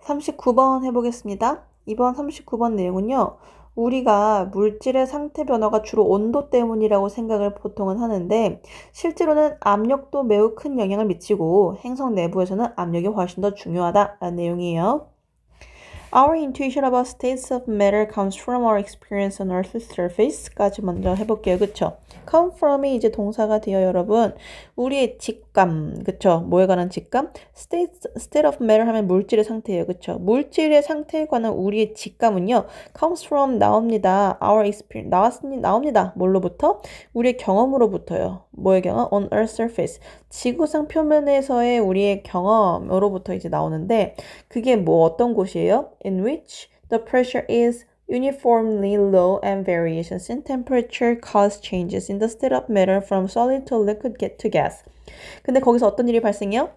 39번 해보겠습니다. 이번 39번 내용은요. 우리가 물질의 상태 변화가 주로 온도 때문이라고 생각을 보통은 하는데 실제로는 압력도 매우 큰 영향을 미치고 행성 내부에서는 압력이 훨씬 더 중요하다라는 내용이에요. Our intuition about states of matter comes from our experience on Earth's surface까지 먼저 해볼게요. 그쵸? come from이 이제 동사가 돼요, 여러분. 우리의 직감, 그쵸? 뭐에 관한 직감? state of matter 하면 물질의 상태예요. 그쵸? 물질의 상태에 관한 우리의 직감은요. comes from 나옵니다. our experience 나옵니다. 뭘로부터? 우리의 경험으로부터요. 뭐의 경험? on Earth's surface. 지구상 표면에서의 우리의 경험으로부터 이제 나오는데 그게 뭐 어떤 곳이에요? In which the pressure is uniformly low and variations in temperature cause changes in the state of matter from solid to liquid to gas. 근데 거기서 어떤 일이 발생해요?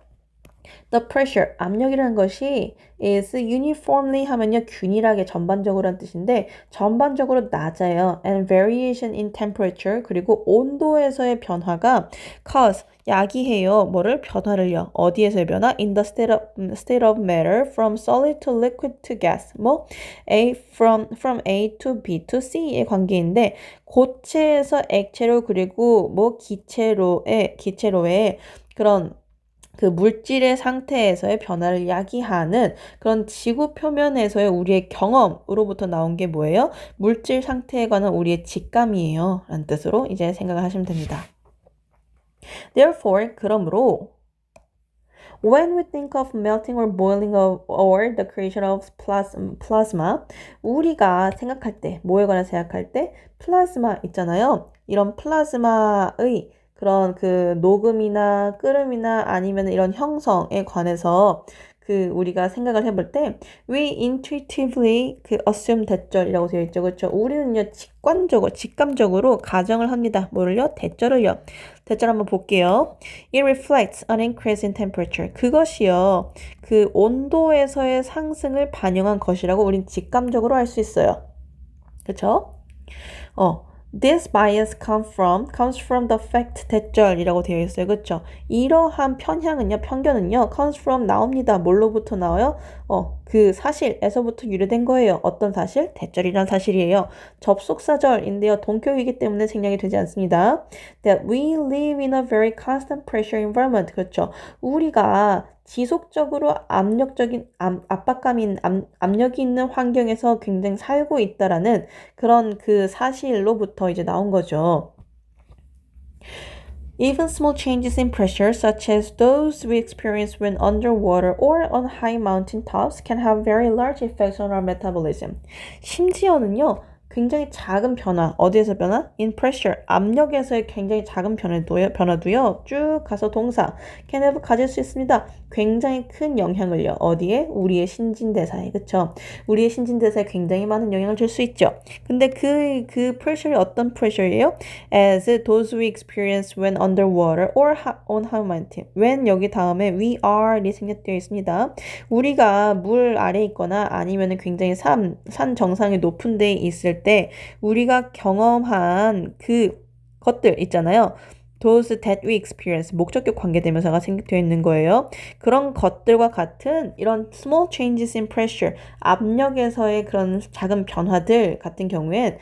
The pressure, 압력이라는 것이 is uniformly 하면요 균일하게 전반적으로란 뜻인데 전반적으로 낮아요. And variation in temperature 그리고 온도에서의 변화가 cause 야기해요. 뭐를? 변화를요. 어디에서의 변화? In the state of matter from solid to liquid to gas. 뭐 from A to B to C의 관계인데 고체에서 액체로 그리고 뭐 기체로의 그런 그 물질의 상태에서의 변화를 야기하는 그런 지구 표면에서의 우리의 경험으로부터 나온 게 뭐예요? 물질 상태에 관한 우리의 직감이에요. 라는 뜻으로 이제 생각을 하시면 됩니다. Therefore, 그러므로 when we think of melting or boiling or the creation of plasma, 우리가 생각할 때, 뭐에 관해 생각할 때? 플라즈마 있잖아요. 이런 플라즈마의 그런 그 녹음이나 끓음이나 아니면 이런 형성에 관해서 그 우리가 생각을 해볼 때 we intuitively 그 assume 대절이라고 되어 있죠. 그렇죠? 우리는요 직감적으로 가정을 합니다. 뭐를요? 대절을요. 대절 한번 볼게요. It reflects an increase in temperature. 그것이요. 그 온도에서의 상승을 반영한 것이라고 우린 직감적으로 할 수 있어요. 그렇죠? This bias comes from the fact 대절이라고 되어 있어요. 그렇죠? 이러한 편견은요, comes from 나옵니다. 뭘로부터 나와요? 그 사실에서부터 유래된 거예요. 어떤 사실? 대절이란 사실이에요. 접속사절인데요. 동격이기 때문에 생략이 되지 않습니다. That we live in a very constant pressure environment. 그렇죠? 우리가 지속적으로 압력이 있는 환경에서 굉장히 살고 있다라는 그런 그 사실로부터 이제 나온 거죠. Even small changes in pressure, such as those we experience when underwater or on high mountain tops, can have very large effects on our metabolism. 심지어는요, 굉장히 작은 변화, 어디에서 변화? In pressure, 압력에서의 굉장히 작은 변화도요, 쭉 가서 동사, can have 가질 수 있습니다. 굉장히 큰 영향을요, 어디에? 우리의 신진대사에, 그쵸? 우리의 신진대사에 굉장히 많은 영향을 줄 수 있죠. 근데 그 pressure이 어떤 pressure예요? As those we experience when underwater or on high mountain. when 여기 다음에 we are이 생략되어 있습니다. 우리가 물 아래에 있거나 아니면 굉장히 산 정상의 높은 데에 있을 때 우리가 경험한 그 것들 있잖아요. Those that we experience 목적격 관계대명사가 생략되어 있는 거예요. 그런 것들과 같은 이런 small changes in pressure 압력에서의 그런 작은 변화들 같은 경우엔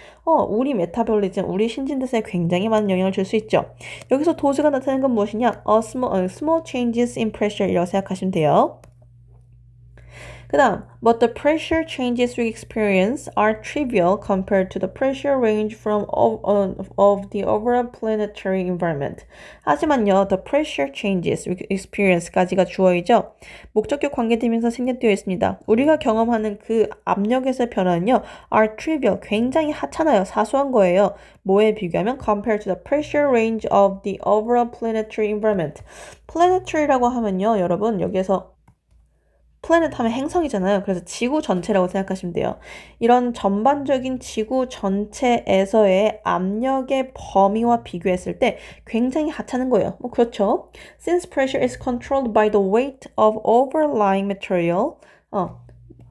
우리 메타볼리즘, 우리 신진대사에 굉장히 많은 영향을 줄 수 있죠. 여기서 도수가 나타나는 건 무엇이냐? small changes in pressure이라고 생각하시면 돼요. 그 다음, but the pressure changes we experience are trivial compared to the pressure range of the overall planetary environment. 하지만요, the pressure changes we experience까지가 주어이죠. 목적격 관계되면서 생략되어 있습니다. 우리가 경험하는 그 압력에서의 변화는요, are trivial, 굉장히 하찮아요. 사소한 거예요. 뭐에 비교하면 compared to the pressure range of the overall planetary environment. planetary라고 하면요, 여러분 여기에서 플래닛 하면 행성이잖아요. 그래서 지구 전체라고 생각하시면 돼요. 이런 전반적인 지구 전체에서의 압력의 범위와 비교했을 때 굉장히 하찮은 거예요. 뭐 그렇죠. Since pressure is controlled by the weight of overlying material.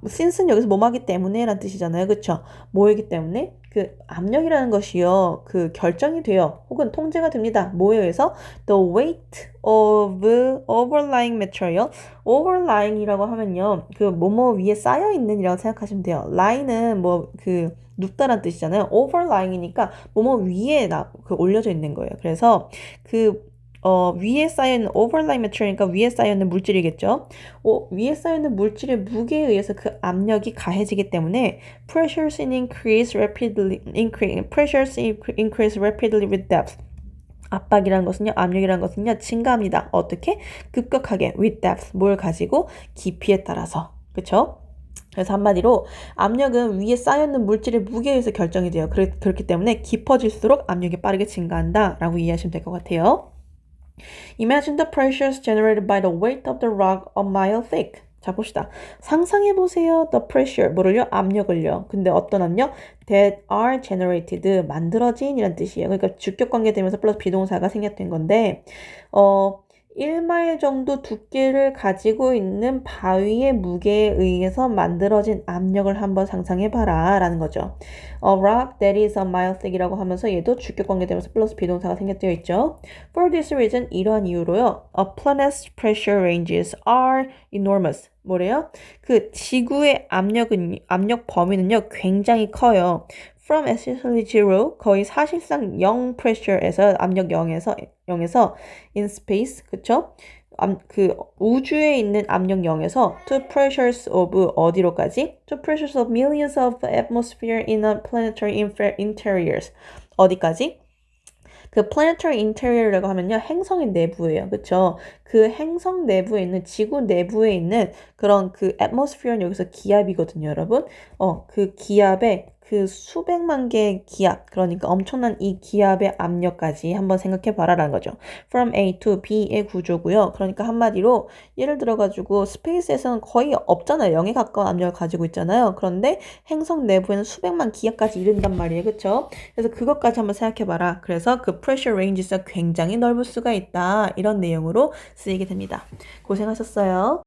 since는 여기서 뭐하기 때문에 라는 뜻이잖아요. 그쵸? 뭐이기 때문에? 그 압력이라는 것이요. 그 결정이 돼요. 혹은 통제가 됩니다. 뭐에 의해서? The weight of overlying material. overlying이라고 하면요. 그 뭐뭐 위에 쌓여 있는 이라고 생각하시면 돼요. lying은 뭐 그 눕다란 뜻이잖아요. overlying이니까 뭐뭐 위에 올려져 있는 거예요. 그래서 그 위에 쌓여있는 overlying material이니까 위에 쌓여있는 물질이겠죠. 위에 쌓여있는 물질의 무게에 의해서 그 압력이 가해지기 때문에 pressures increase rapidly with depth. 압박이라는 것은요, 압력이라는 것은요, 증가합니다. 어떻게? 급격하게 with depth. 뭘 가지고? 깊이에 따라서. 그쵸? 그래서 한마디로 압력은 위에 쌓여있는 물질의 무게에 의해서 결정이 돼요. 그렇기 때문에 깊어질수록 압력이 빠르게 증가한다 라고 이해하시면 될 것 같아요. Imagine the pressures generated by the weight of the rock a mile thick. 자, 봅시다. 상상해보세요. The pressure, 뭐를요? 압력을요. 근데 어떤 압력? That are generated, 만들어진 이란 뜻이에요. 그러니까 주격관계 되면서 플러스 비동사가 생략된 건데 1마일 정도 두께를 가지고 있는 바위의 무게에 의해서 만들어진 압력을 한번 상상해봐라 라는 거죠. A rock that is a mile thick이라고 하면서 얘도 주격관계 되면서 플러스 비동사가 생략되어 있죠. For this reason, 이러한 이유로요. A planet's pressure ranges are enormous. 뭐래요? 그 지구의 압력 범위는요, 굉장히 커요. From essentially zero, 거의 사실상 0 pressure에서 압력 0에서 in space, 그쵸? 그 우주에 있는 압력 0에서 to pressures of 어디로까지? To pressures of millions of atmosphere in a planetary interiors. 어디까지? 그 planetary interior이라고 하면요, 행성의 내부예요. 그쵸? 그 행성 내부에 있는, 지구 내부에 있는 그런 그 atmosphere는 여기서 기압이거든요, 여러분. 그 기압에 그 수백만 개의 기압, 그러니까 엄청난 이 기압의 압력까지 한번 생각해 봐라라는 거죠. From A to B의 구조고요. 그러니까 한마디로 예를 들어가지고 스페이스에서는 거의 없잖아요. 0에 가까운 압력을 가지고 있잖아요. 그런데 행성 내부에는 수백만 기압까지 이른단 말이에요. 그쵸? 그래서 그것까지 한번 생각해 봐라. 그래서 그 pressure ranges가 굉장히 넓을 수가 있다. 이런 내용으로 쓰이게 됩니다. 고생하셨어요.